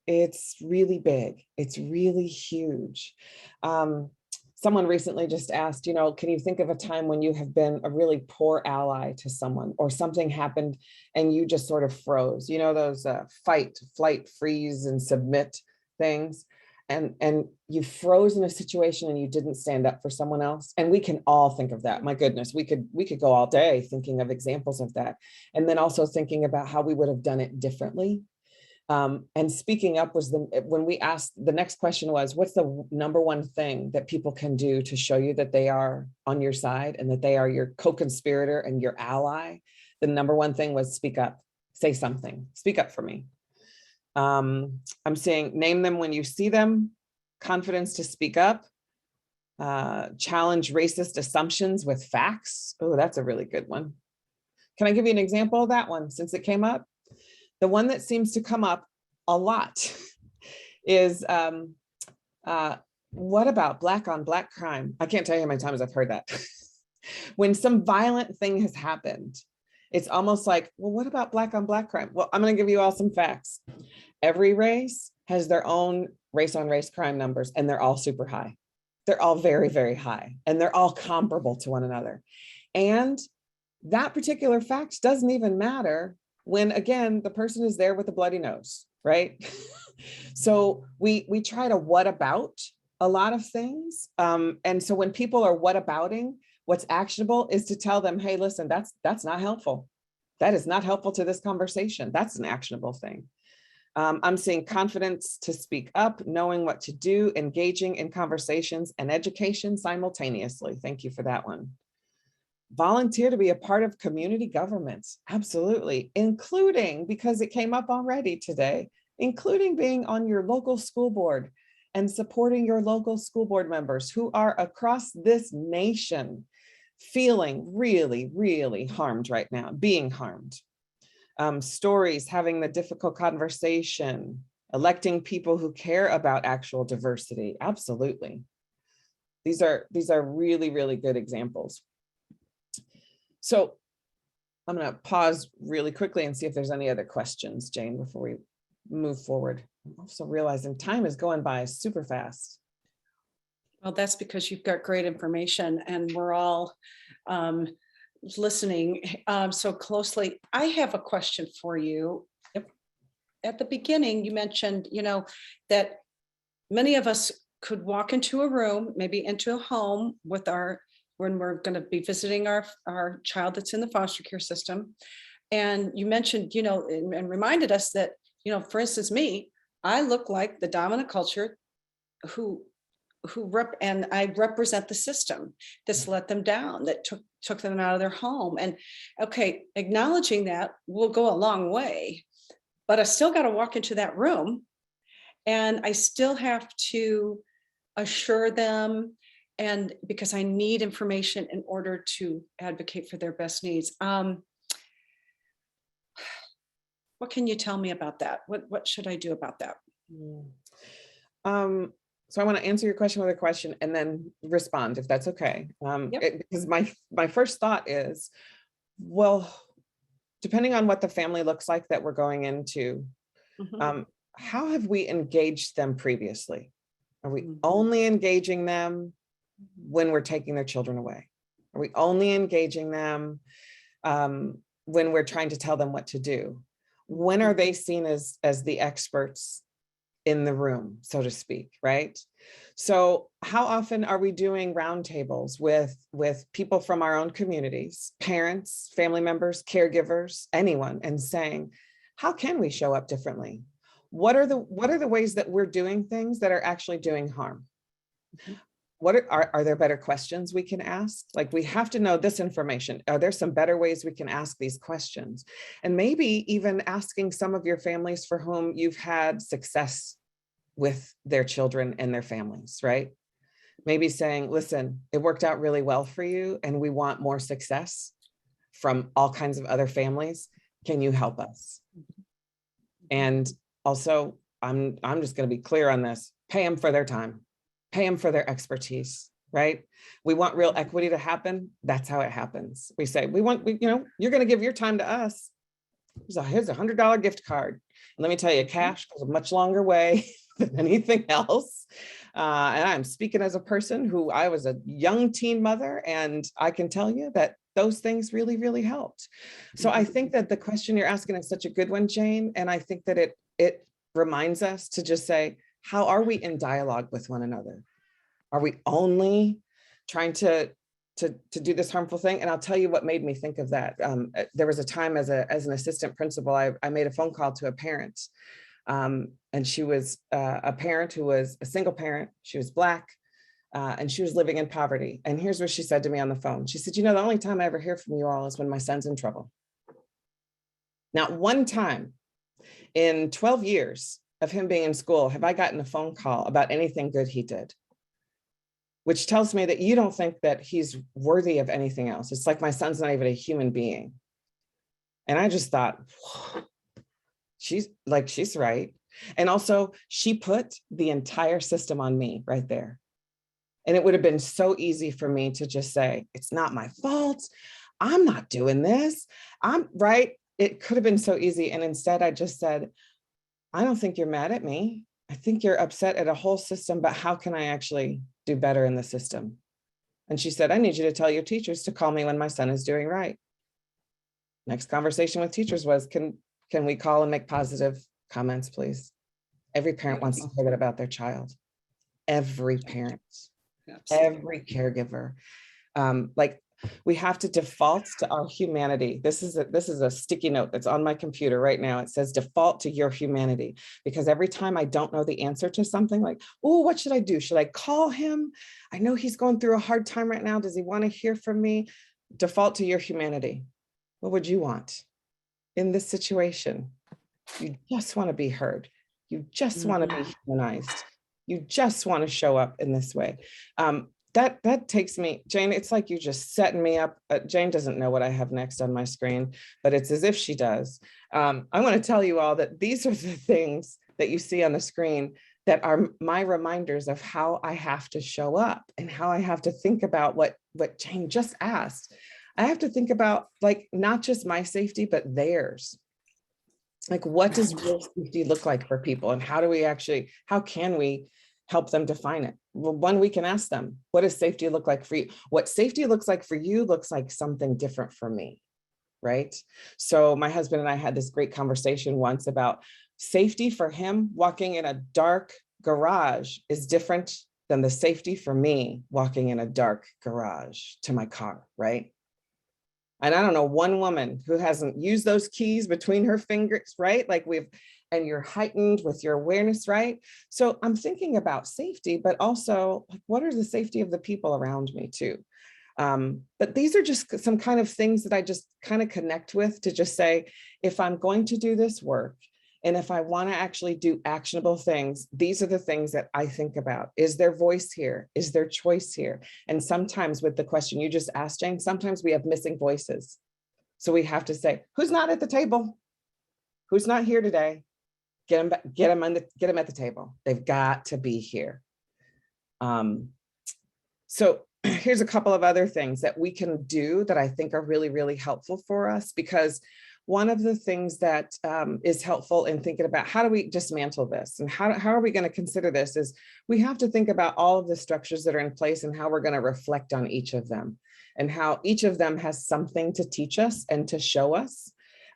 it's really big. It's really huge. Someone recently just asked, can you think of a time when you have been a really poor ally to someone, or something happened and you just sort of froze, those fight, flight, freeze, and submit things. And you froze in a situation and you didn't stand up for someone else. And we can all think of that. My goodness, we could go all day thinking of examples of that. And then also thinking about how we would have done it differently. And speaking up was when we asked, the next question was, what's the number one thing that people can do to show you that they are on your side and that they are your co-conspirator and your ally? The number one thing was speak up, say something, speak up for me. I'm saying, name them when you see them, confidence to speak up, challenge racist assumptions with facts. Oh, that's a really good one. Can I give you an example of that one since it came up? The one that seems to come up a lot is, what about Black on Black crime? I can't tell you how many times I've heard that. When some violent thing has happened, it's almost like, well, what about Black on Black crime? Well, I'm going to give you all some facts. Every race has their own race on race crime numbers, and they're all super high. They're all very, very high, and they're all comparable to one another. And that particular fact doesn't even matter when, again, the person is there with a bloody nose, right? So we try to what about a lot of things. And so when people are what abouting, what's actionable is to tell them, hey, listen, that's not helpful. That is not helpful to this conversation. That's an actionable thing. I'm seeing confidence to speak up, knowing what to do, engaging in conversations and education simultaneously. Thank you for that one. Volunteer to be a part of community governments. Absolutely. Including, because it came up already today, including being on your local school board and supporting your local school board members who are across this nation feeling really, really harmed right now, being harmed. Stories, having the difficult conversation, electing people who care about actual diversity. Absolutely. These are really, really good examples. So I'm going to pause really quickly and see if there's any other questions, Jane, before we move forward. I'm also realizing time is going by super fast. Well, that's because you've got great information and we're all listening so closely. I have a question for you. Yep. At the beginning, you mentioned, that many of us could walk into a room, maybe into a home with when we're going to be visiting our child that's in the foster care system. And you mentioned, and reminded us that, for instance, I look like the dominant culture and I represent the system that's let them down, that took them out of their home. And okay, acknowledging that will go a long way, but I still got to walk into that room and I still have to assure them, and because I need information in order to advocate for their best needs. What can you tell me about that? What should I do about that? So I want to answer your question with a question and then respond, if that's okay. Yep. Because my first thought is, well, depending on what the family looks like that we're going into, how have we engaged them previously? Are we only engaging them when we're taking their children away? Are we only engaging them when we're trying to tell them what to do? When are they seen as the experts in the room, so to speak, right? So how often are we doing roundtables with people from our own communities, parents, family members, caregivers, anyone, and saying, how can we show up differently? What are the ways that we're doing things that are actually doing harm? What are there better questions we can ask? Like, we have to know this information. Are there some better ways we can ask these questions? And maybe even asking some of your families for whom you've had success with their children and their families, right? Maybe saying, listen, it worked out really well for you and we want more success from all kinds of other families. Can you help us? And also, I'm just going to be clear on this. Pay them for their time. Pay them for their expertise, right? We want real equity to happen. That's how it happens. We say, you're going to give your time to us. Here's a $100 gift card. And let me tell you, cash goes a much longer way than anything else. And I'm speaking as a person who I was a young teen mother, and I can tell you that those things really, really helped. So I think that the question you're asking is such a good one, Jane. And I think that it reminds us to just say, how are we in dialogue with one another? Are we only trying to do this harmful thing? And I'll tell you what made me think of that. There was a time as an assistant principal, I made a phone call to a parent. And she was a parent who was a single parent. She was Black, and she was living in poverty. And here's what she said to me on the phone. She said, the only time I ever hear from you all is when my son's in trouble. Not one time in 12 years of him being in school have I gotten a phone call about anything good he did, which tells me that you don't think that he's worthy of anything else. It's like my son's not even a human being. And I just thought, she's right. And also she put the entire system on me right there. And it would have been so easy for me to just say, it's not my fault. I'm not doing this. I'm right. It could have been so easy. And instead I just said, I don't think you're mad at me. I think you're upset at a whole system, but how can I actually do better in the system? And she said, I need you to tell your teachers to call me when my son is doing right. Next conversation with teachers was, can we call and make positive comments, please? Every parent wants to hear that about their child. Every parent, every caregiver. We have to default to our humanity. This is a sticky note that's on my computer right now. It says default to your humanity, because every time I don't know the answer to something, like, oh, what should I do? Should I call him? I know he's going through a hard time right now. Does he want to hear from me? Default to your humanity. What would you want in this situation? You just want to be heard. You just want to be humanized. You just want to show up in this way. That takes me, Jane, it's like you're just setting me up. Jane doesn't know what I have next on my screen, but it's as if she does. I want to tell you all that these are the things that you see on the screen that are my reminders of how I have to show up and how I have to think about what Jane just asked. I have to think about, like, not just my safety, but theirs. Like, what does real safety look like for people? And how can we help them define it? Well, one, we can ask them, what does safety look like for you? What safety looks like for you looks like something different for me, right? So my husband and I had this great conversation once about safety for him. Walking in a dark garage is different than the safety for me walking in a dark garage to my car, right? And I don't know one woman who hasn't used those keys between her fingers, right? And you're heightened with your awareness, right? So I'm thinking about safety, but also, like, what are the safety of the people around me too? But these are just some kind of things that I just kind of connect with to just say, if I'm going to do this work, and if I want to actually do actionable things, these are the things that I think about. Is there voice here? Is there choice here? And sometimes with the question you just asked, Jane, sometimes we have missing voices. So we have to say, who's not at the table? Who's not here today? Get them at the table. They've got to be here. So here's a couple of other things that we can do that I think are really, really helpful for us, because one of the things that is helpful in thinking about how do we dismantle this and how are we going to consider this is we have to think about all of the structures that are in place and how we're going to reflect on each of them and how each of them has something to teach us and to show us.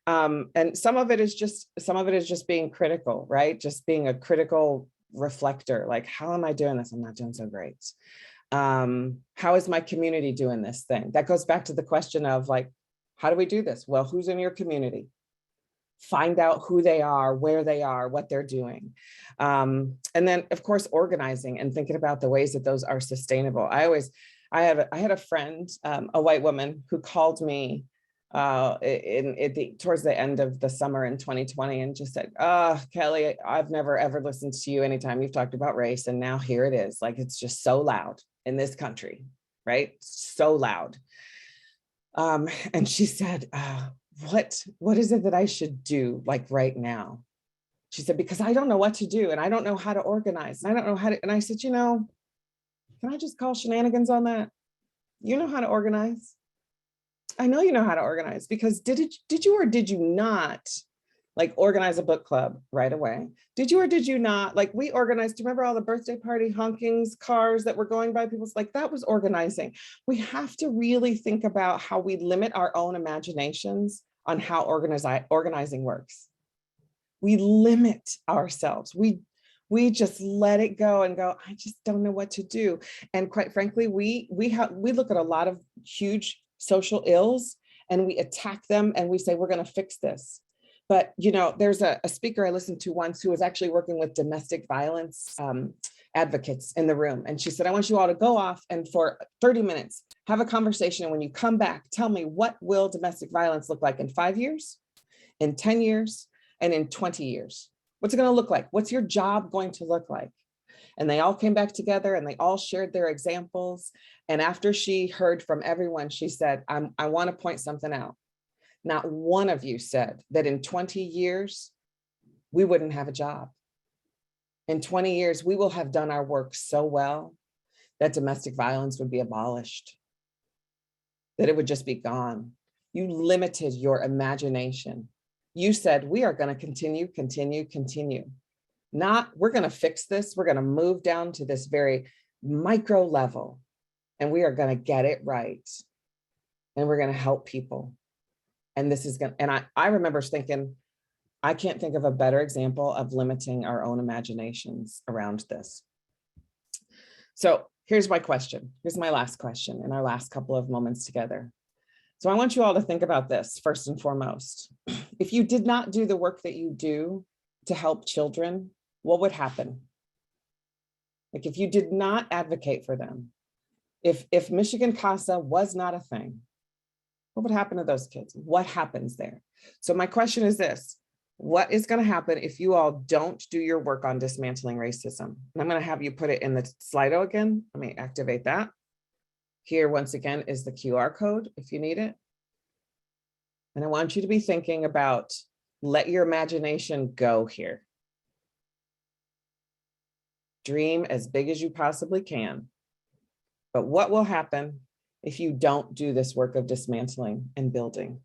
And some of it is just being critical, right? Just being a critical reflector. Like, how am I doing this? I'm not doing so great. How is my community doing this thing? That goes back to the question of, like, how do we do this? Well, who's in your community? Find out who they are, where they are, what they're doing. And then, of course, organizing and thinking about the ways that those are sustainable. I had a friend, a white woman, who called me towards the end of the summer in 2020 and just said, Kelly, I've never ever listened to you anytime you've talked about race. And now here it is. Like, it's just so loud in this country, right? So loud. And she said, what is it that I should do, like, right now? She said, because I don't know what to do and I don't know how to organize and I don't know how to, and I said, can I just call shenanigans on that? You know how to organize. I know you know how to organize, because did you or did you not Like organize a book club right away. Did you or did you not? Like we organized, do you remember all the birthday party honkings, cars that were going by people's, like that was organizing. We have to really think about how we limit our own imaginations on how organizing works. We limit ourselves. We just let it go and go, I just don't know what to do. And quite frankly, we look at a lot of huge social ills and we attack them and we say, we're going to fix this. But, you know, there's a speaker I listened to once who was actually working with domestic violence advocates in the room. And she said, I want you all to go off and for 30 minutes, have a conversation. And when you come back, tell me, what will domestic violence look like in 5 years, in 10 years, and in 20 years? What's it going to look like? What's your job going to look like? And they all came back together and they all shared their examples. And after she heard from everyone, she said, I want to point something out. Not one of you said that in 20 years, we wouldn't have a job. In 20 years, we will have done our work so well that domestic violence would be abolished, that it would just be gone. You limited your imagination. You said, we are going to continue. Not, we're going to fix this. We're going to move down to this very micro level and we are going to get it right. And we're going to help people. And this is going to, and I remember thinking, I can't think of a better example of limiting our own imaginations around this. So here's my question. Here's my last question in our last couple of moments together. So I want you all to think about this first and foremost. If you did not do the work that you do to help children, what would happen? Like if you did not advocate for them, if Michigan CASA was not a thing, what would happen to those kids? What happens there? So my question is this: what is going to happen if you all don't do your work on dismantling racism? And I'm going to have you put it in the Slido again. Let me activate that. Here, once again, is the QR code if you need it. And I want you to be thinking about, let your imagination go here. Dream as big as you possibly can. But what will happen if you don't do this work of dismantling and building?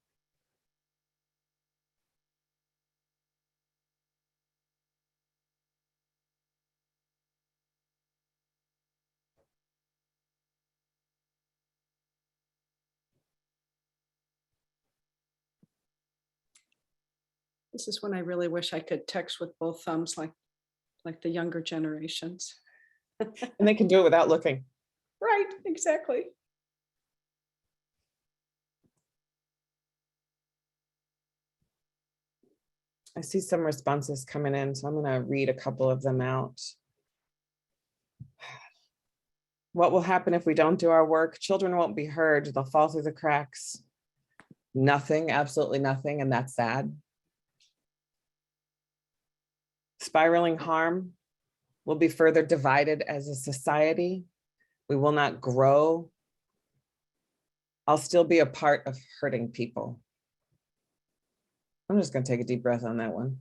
This is when I really wish I could text with both thumbs like the younger generations. And they can do it without looking. Right, exactly. I see some responses coming in, so I'm going to read a couple of them out. What will happen if we don't do our work? Children won't be heard. They'll fall through the cracks. Nothing, absolutely nothing, and that's sad. Spiraling harm. We'll be further divided as a society. We will not grow. I'll still be a part of hurting people. I'm just going to take a deep breath on that one.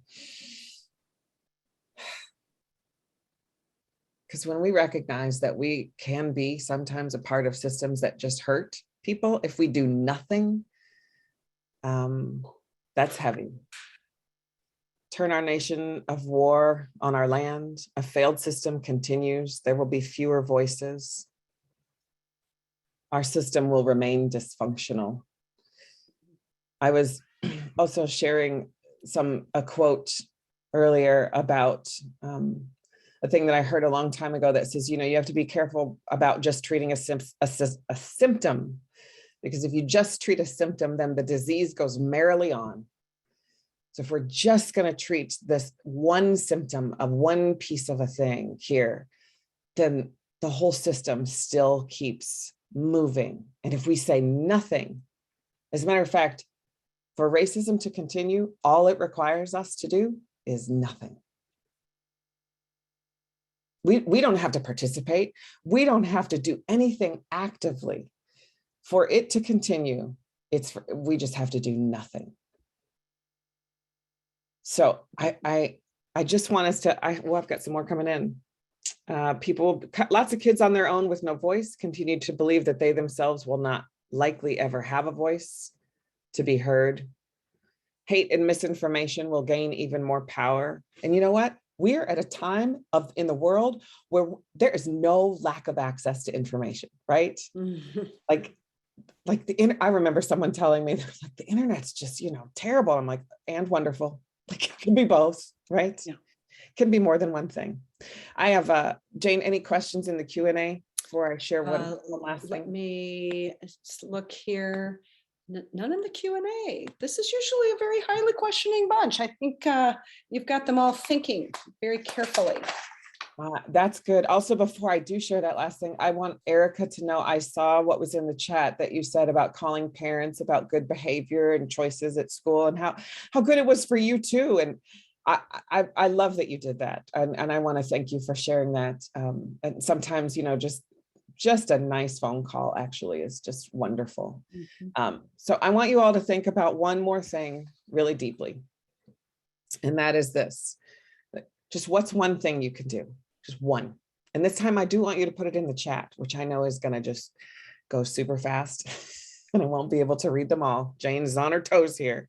Because when we recognize that we can be sometimes a part of systems that just hurt people, if we do nothing, that's heavy. Turn our nation of war on our land. A failed system continues. There will be fewer voices. Our system will remain dysfunctional. I was also sharing a quote earlier about a thing that I heard a long time ago that says, you have to be careful about just treating a symptom, because if you just treat a symptom, then the disease goes merrily on. So if we're just going to treat this one symptom of one piece of a thing here, then the whole system still keeps moving. And if we say nothing, as a matter of fact, for racism to continue, all it requires us to do is nothing. We don't have to participate. We don't have to do anything actively for it to continue. We just have to do nothing. So I just want us to, I've got some more coming in. Lots of kids on their own with no voice continue to believe that they themselves will not likely ever have a voice to be heard. Hate and misinformation will gain even more power. And you know what? We're at a time in the world where there is no lack of access to information, right? Like I remember someone telling me, like, the internet's just, terrible. I'm like, and wonderful. Like, it can be both, right? Yeah. Can be more than one thing. I have Jane, any questions in the Q&A before I share one last thing? Let me just look here. None in the Q&A. This is usually a very highly questioning bunch. I think you've got them all thinking very carefully. That's good. Also, before I do share that last thing, I want Erica to know, I saw what was in the chat that you said about calling parents about good behavior and choices at school, and how good it was for you too. And I love that you did that. And I want to thank you for sharing that. And sometimes, just a nice phone call actually is just wonderful. So I want you all to think about one more thing really deeply. And that is this: just what's one thing you can do? Just one. And this time I do want you to put it in the chat, which I know is going to just go super fast and I won't be able to read them all. Jane is on her toes here.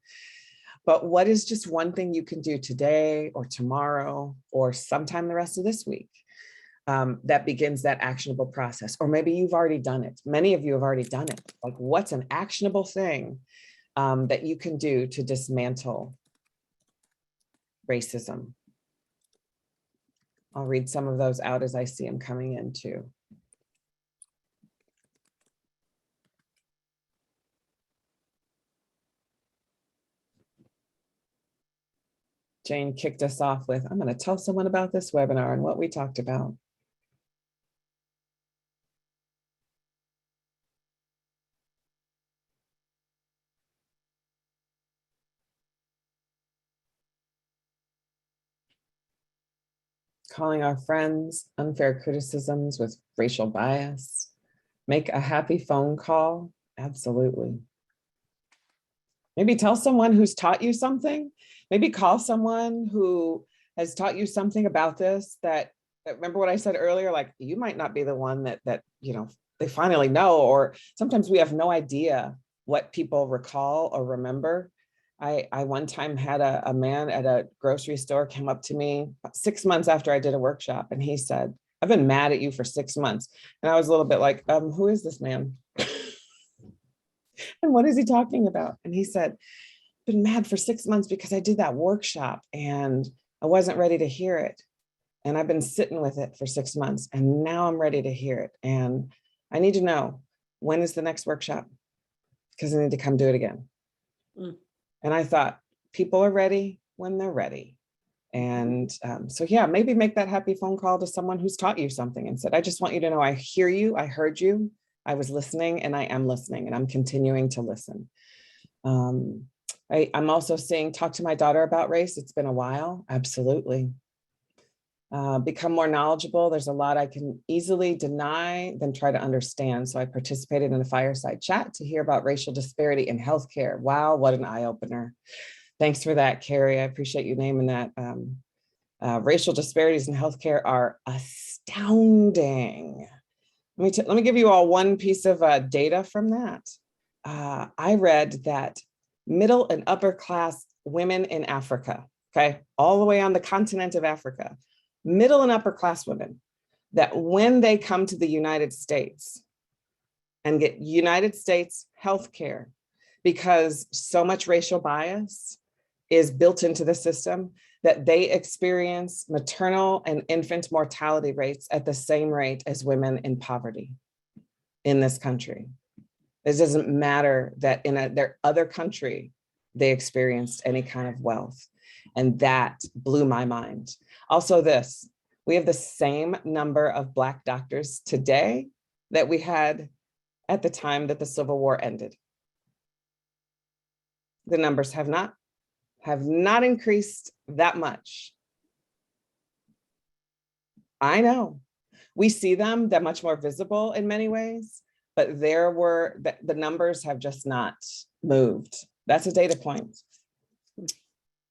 But what is just one thing you can do today or tomorrow or sometime the rest of this week that begins that actionable process? Or maybe you've already done it. Many of you have already done it. Like, what's an actionable thing that you can do to dismantle racism? I'll read some of those out as I see them coming in too. Jane kicked us off with, I'm going to tell someone about this webinar and what we talked about. Calling our friends unfair criticisms with racial bias. Make a happy phone call. Absolutely. Maybe tell someone who's taught you something. Maybe call someone who has taught you something about this, that remember what I said earlier, like, you might not be the one that they finally know, or sometimes we have no idea what people recall or remember. I one time had a man at a grocery store come up to me about 6 months after I did a workshop, and he said, I've been mad at you for 6 months. And I was a little bit like, who is this man? And what is he talking about? And he said, I've been mad for 6 months because I did that workshop and I wasn't ready to hear it. And I've been sitting with it for 6 months and now I'm ready to hear it. And I need to know, when is the next workshop? Because I need to come do it again. And I thought, people are ready when they're ready. And so, yeah, maybe make that happy phone call to someone who's taught you something and said, I just want you to know, I hear you, I heard you, I was listening, and I am listening, and I'm continuing to listen. I'm also saying, talk to my daughter about race. It's been a while. Absolutely. Become more knowledgeable. There's a lot I can easily deny than try to understand. So I participated in the fireside chat to hear about racial disparity in healthcare. Wow, what an eye opener. Thanks for that, Carrie. I appreciate you naming that. Racial disparities in healthcare are astounding. Let me give you all one piece of data from that. I read that middle and upper class women in Africa, okay, all the way on the continent of Africa, middle and upper class women, that when they come to the United States and get United States healthcare, because so much racial bias is built into the system, that they experience maternal and infant mortality rates at the same rate as women in poverty in this country. It doesn't matter that in their other country, they experienced any kind of wealth. And that blew my mind. Also this, we have the same number of Black doctors today that we had at the time that the Civil War ended. The numbers have not increased that much. I know we see them, they're much more visible in many ways, but the numbers have just not moved. That's a data point.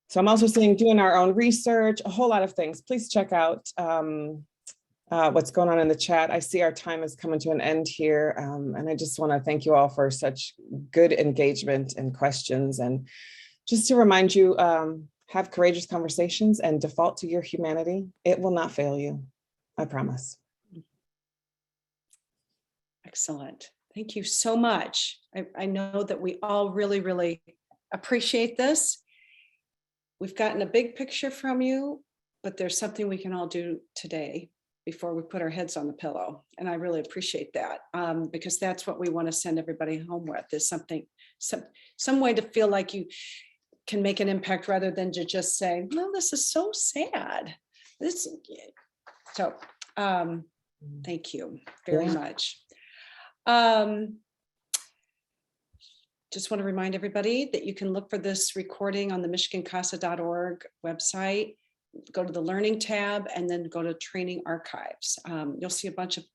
So I'm also seeing, doing our own research, a whole lot of things. Please check out what's going on in the chat. I see our time is coming to an end here. And I just want to thank you all for such good engagement and questions, and Just to remind you, have courageous conversations and default to your humanity. It will not fail you. I promise. Excellent. Thank you so much. I know that we all really, really appreciate this. We've gotten a big picture from you, but there's something we can all do today before we put our heads on the pillow. And I really appreciate that, because that's what we want to send everybody home with, is something, some way to feel like you can make an impact rather than to just say, no, this is so sad. So thank you very much. Just want to remind everybody that you can look for this recording on the michigancasa.org website. Go to the learning tab and then go to training archives. You'll see a bunch of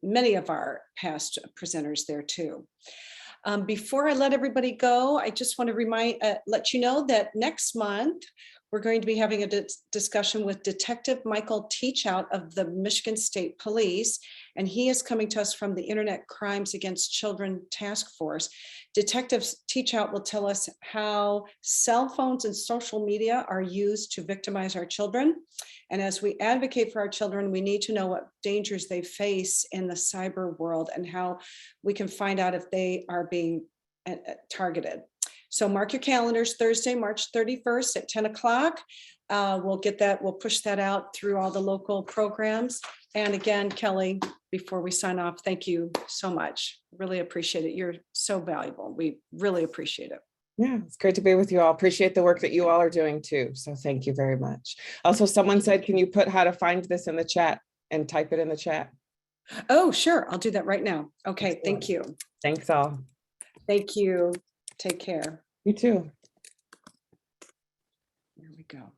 many of our past presenters there too. Before I let everybody go, I just want to let you know that next month we're going to be having a discussion with Detective Michael Teachout of the Michigan State Police, and he is coming to us from the Internet Crimes Against Children Task Force. Detective Teachout will tell us how cell phones and social media are used to victimize our children. And as we advocate for our children, we need to know what dangers they face in the cyber world and how we can find out if they are being targeted. So mark your calendars, Thursday, March 31st at 10 o'clock. We'll push that out through all the local programs. And again, Kelly, before we sign off, thank you so much. Really appreciate it. You're so valuable. We really appreciate it. Yeah, it's great to be with you all. Appreciate the work that you all are doing too. So thank you very much. Also, someone said, can you put how to find this in the chat and type it in the chat? Oh, sure. I'll do that right now. Okay. Excellent. Thank you. Thanks all. Thank you. Take care. You too. Here we go.